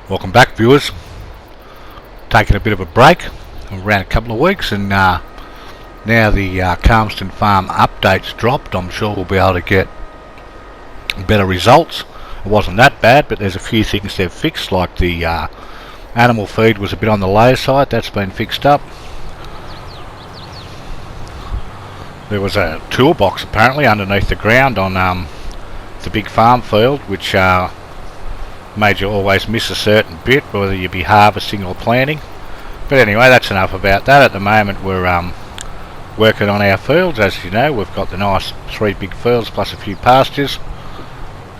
Welcome back, viewers. Taking a bit of a break around a couple of weeks, and now the Calmsden Farm update's dropped. I'm sure we'll be able to get better results. It wasn't that bad, but there's a few things they've fixed, like the animal feed was a bit on the low side. That's been fixed up. There was a toolbox apparently underneath the ground on the big farm field, which made you always miss a certain bit, whether you be harvesting or planting. But anyway, that's enough about that. At the moment we're working on our fields. As you know, we've got the nice 3 big fields plus a few pastures,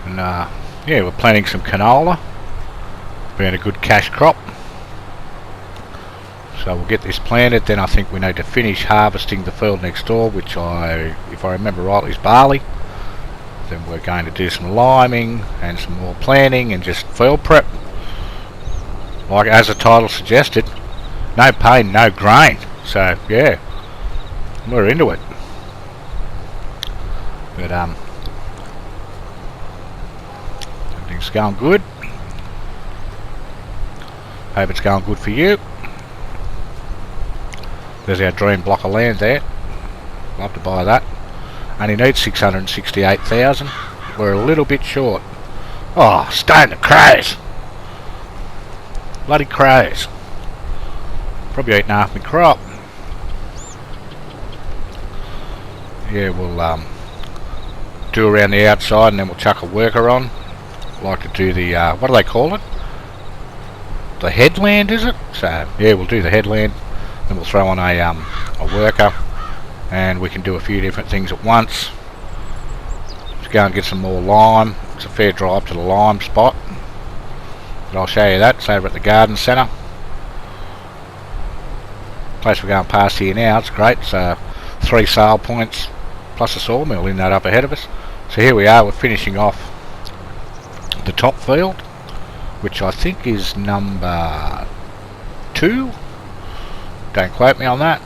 and yeah, we're planting some canola. It's been a good cash crop, so we'll get this planted. Then I think we need to finish harvesting the field next door, which if I remember rightly, is barley. Then we're going to do some liming and some more planting and just field prep. Like as the title suggested, no pain, no grain. So yeah, we're into it. But everything's going good. Hope it's going good for you. There's our dream block of land there. Love to buy that. Only needs 668,000. We're a little bit short. Oh, stone the crows! Bloody crows! Probably eating half my crop. Yeah, we'll do around the outside, and then we'll chuck a worker on. Like to do the what do they call it? The headland, is it? So yeah, we'll do the headland. Then we'll throw on a worker, and we can do a few different things at once. Let's go and get some more lime. It's a fair drive to the lime spot, but I'll show you that. It's over at the garden centre. Place we're going past here now, it's great. So 3 sale points plus a sawmill in that up ahead of us. So here we are, we're finishing off the top field, which I think is number 2. Don't quote me on that.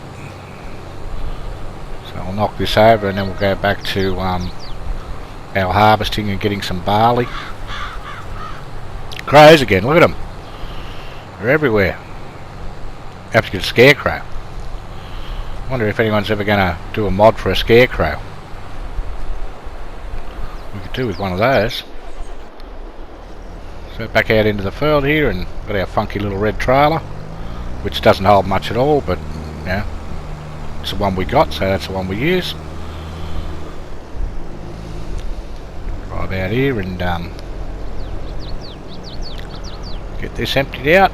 So I'll knock this over, and then we'll go back to our harvesting and getting some barley. Crows again, look at them. They're everywhere. Have to get a scarecrow. Wonder if anyone's ever going to do a mod for a scarecrow. We could do with one of those. So back out into the field here, and got our funky little red trailer, which doesn't hold much at all, but yeah, it's the one we got, so that's the one we use. Drive out here and get this emptied out.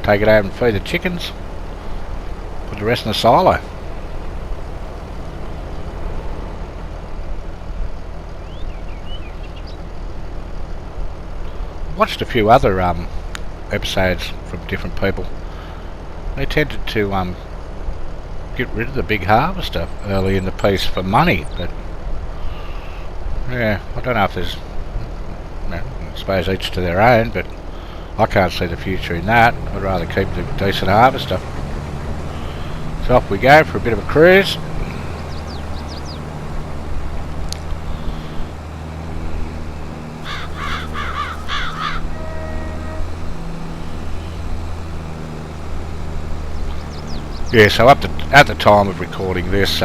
Take it over and feed the chickens. Put the rest in the silo. Watched a few other episodes from different people. They tended to get rid of the big harvester early in the piece for money, but yeah, I don't know if there's, I suppose each to their own, but I can't see the future in that. I'd rather keep the decent harvester. So off we go for a bit of a cruise. Yeah, so at the time of recording this,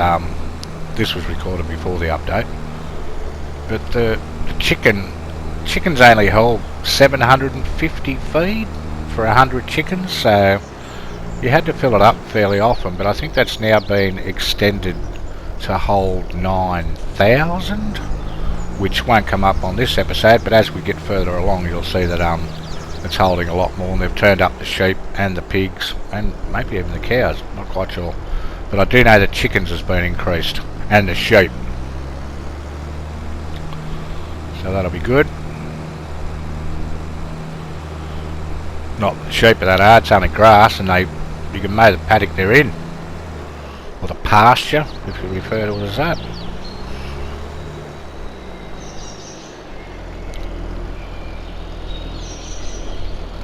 this was recorded before the update, but the chickens only hold 750 feed for 100 chickens, so you had to fill it up fairly often, but I think that's now been extended to hold 9,000, which won't come up on this episode, but as we get further along you'll see that it's holding a lot more, and they've turned up the sheep and the pigs and maybe even the cows, not quite sure, but I do know that chickens has been increased, and the sheep, so that'll be good. Not the sheep are that hard, it's only grass, and you can mow the paddock they're in, or the pasture if you refer to it as that.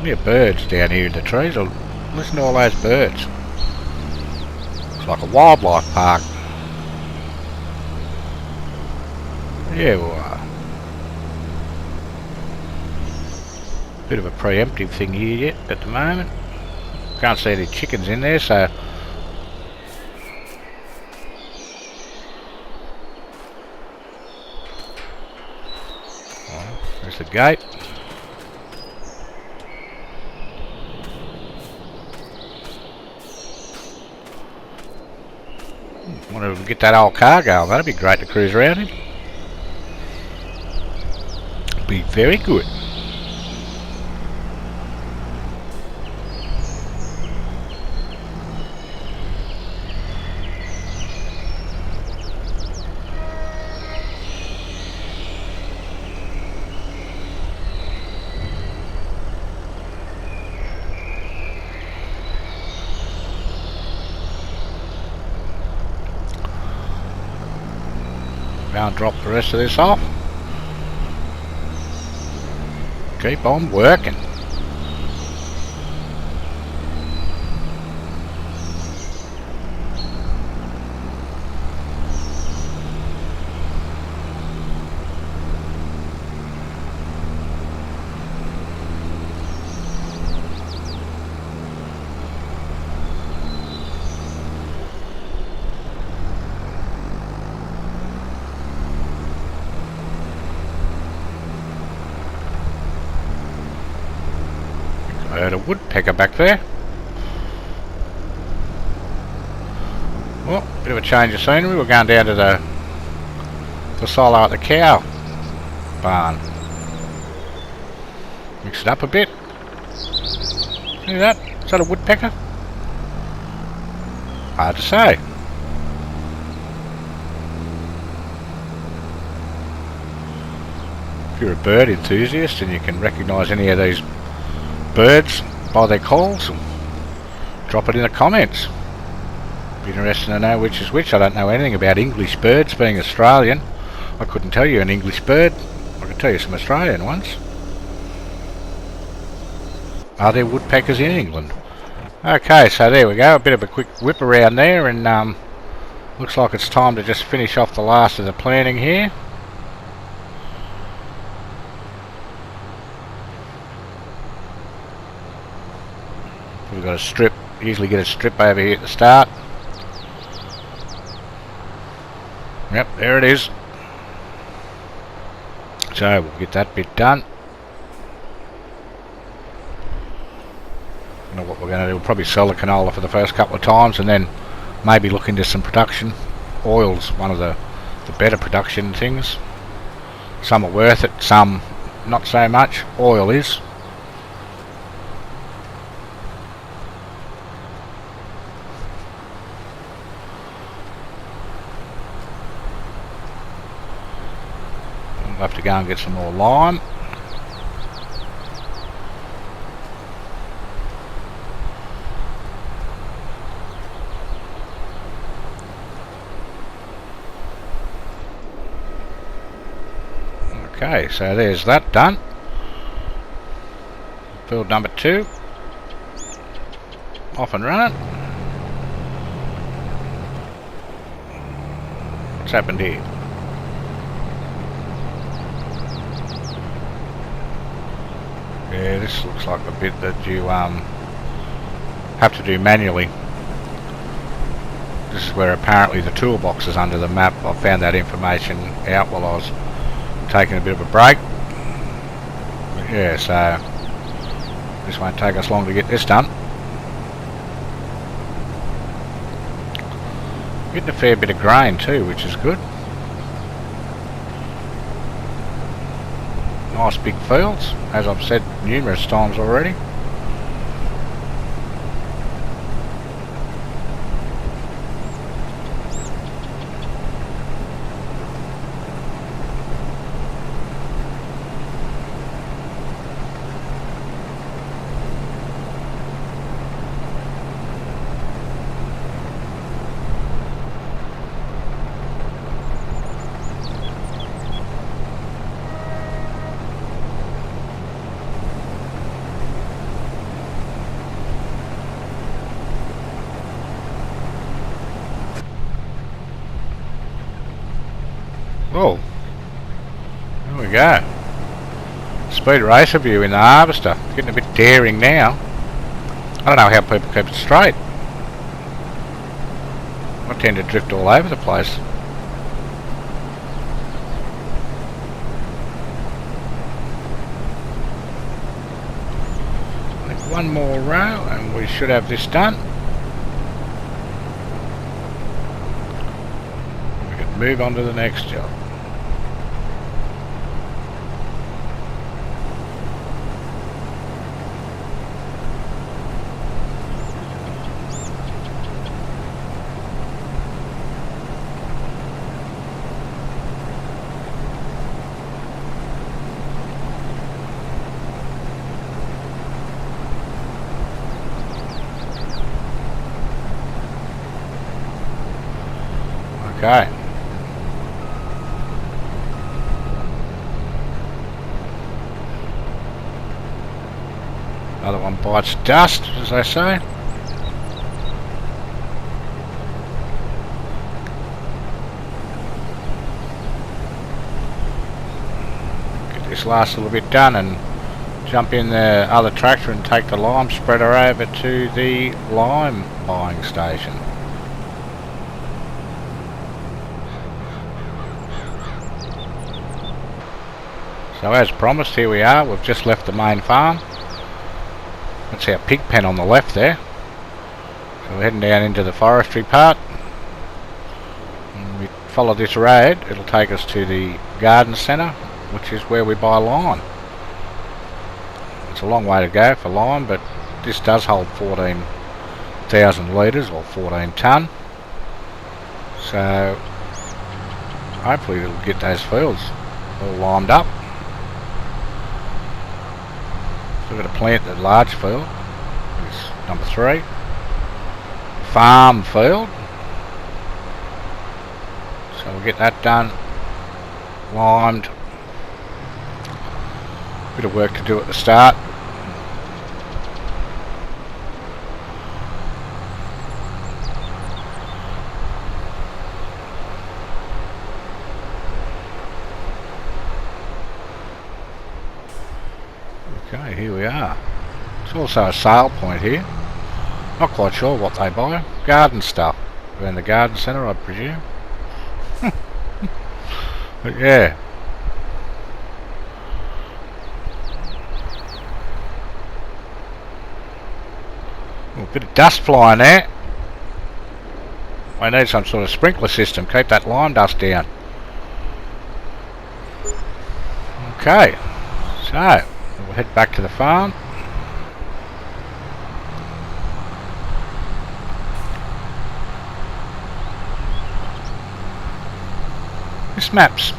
There are birds down here in the trees. Listen to all those birds. It's like a wildlife park. Yeah, well, Bit of a preemptive thing here yet at the moment. Can't see any chickens in there, so there's the gate. Wonder if we can get that old car going. That'd be great to cruise around in. Be very good. Now drop the rest of this off. Keep on working. I heard a woodpecker back there. Well, bit of a change of scenery. We're going down to the silo at the cow barn. Mix it up a bit. See that? Is that a woodpecker? Hard to say. If you're a bird enthusiast and you can recognise any of these birds by their calls, drop it in the comments. Be interesting to know which is which. I don't know anything about English birds. Being Australian, I couldn't tell you an English bird. I could tell you some Australian ones. Are there woodpeckers in England? Okay, so there we go. A bit of a quick whip around there, and looks like it's time to just finish off the last of the planting here. We've got a strip, usually get a strip over here at the start. Yep, there it is. So we'll get that bit done. I know what we're going to do. We'll probably sell the canola for the first couple of times and then maybe look into some production. Oil's one of the better production things. Some are worth it, some not so much. Oil is. We'll have to go and get some more lime. Okay, so there's that done. Field number 2. Off and running. What's happened here? Yeah, this looks like the bit that you have to do manually. This is where apparently the toolbox is under the map. I found that information out while I was taking a bit of a break. But yeah, so this won't take us long to get this done. Getting a fair bit of grain too, which is good. Nice big fields, as I've said numerous times already. Oh, there we go. Speed racer view in the harvester. Getting a bit daring now. I don't know how people keep it straight. I tend to drift all over the place. One more row and we should have this done. We can move on to the next job. Okay. Another one bites dust, as they say. Get this last little bit done and jump in the other tractor and take the lime spreader over to the lime buying station. So as promised, here we are. We've just left the main farm. That's our pig pen on the left there. So we're heading down into the forestry part. And we follow this road, it'll take us to the garden centre, which is where we buy lime. It's a long way to go for lime, but this does hold 14,000 litres or 14 tonne. So hopefully it'll get those fields all limed up. So we're going to plant the large field. It's number 3. Farm field. So we'll get that done. Limed. Bit of work to do at the start. Okay, here we are. It's also a sale point here. Not quite sure what they buy. Garden stuff. Around the garden centre, I presume. But yeah. A bit of dust flying there. I need some sort of sprinkler system. Keep that lime dust down. Okay. So, we'll head back to the farm. This map's,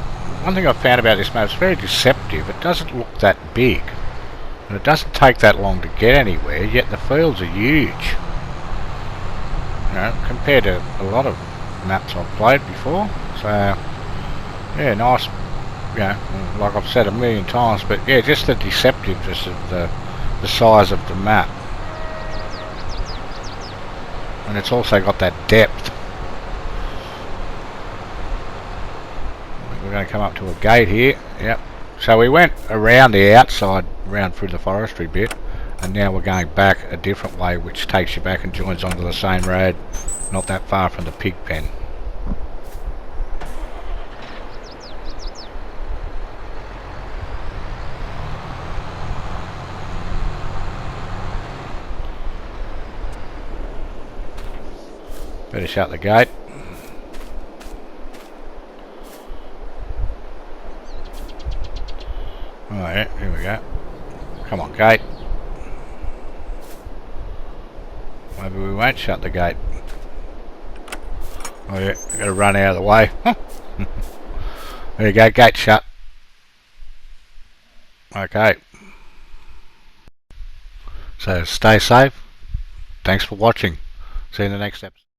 one thing I've found about this map, it's very deceptive. It doesn't look that big. And it doesn't take that long to get anywhere, yet the fields are huge. You know, compared to a lot of maps I've played before. So, yeah, nice. You know, like I've said a million times, but yeah, just the deceptiveness of the size of the map. And it's also got that depth. We're going to come up to a gate here. Yep. So we went around the outside, round through the forestry bit, and now we're going back a different way, which takes you back and joins onto the same road, not that far from the pig pen. Better shut the gate. Alright, here we go. Come on, gate. Maybe we won't shut the gate. Oh yeah, gotta run out of the way. There you go, gate shut. Okay. So stay safe. Thanks for watching. See you in the next episode.